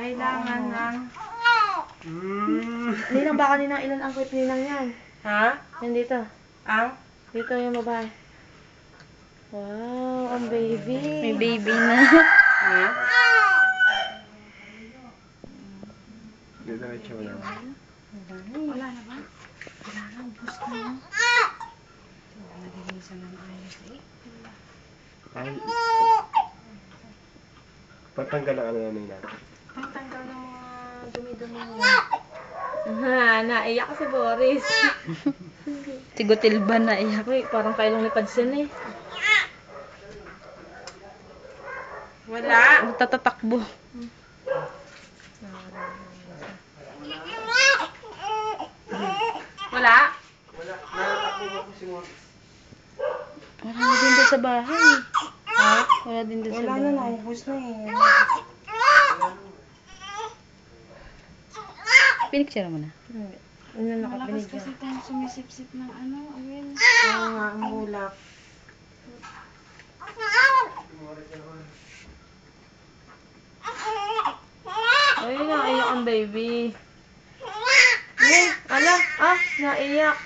Kailangan ng... Ninang, baka ninang ilan ang kwit ninang yan? Ha? Yan dito. Ang? Dito yung babae. Wow, ang baby. May baby na. Ha? Dito na siya wala. Wala na ba? Wala na, ubus na. Nalinisan na ayos eh. Ay. Patanggal ang ano yan natin. Pagtanggal ng mga dumi-dumi niya. Naiyak si Boris. Si Gotilba na iyak. Uy, parang kailong ni Padsen eh. Wala. Tatatakbo. Wala? Wala na din doon sa bahay. Ha? Wala din doon sa Wala bahay. na, naubos na eh. Pinicture mo na. Ano na Malakas nakapinigyan? kasi tayong sumisip-sip ng ano, oil. Oo nga, ang bulak. Ay, naiyak ang baby. Ala, naiyak.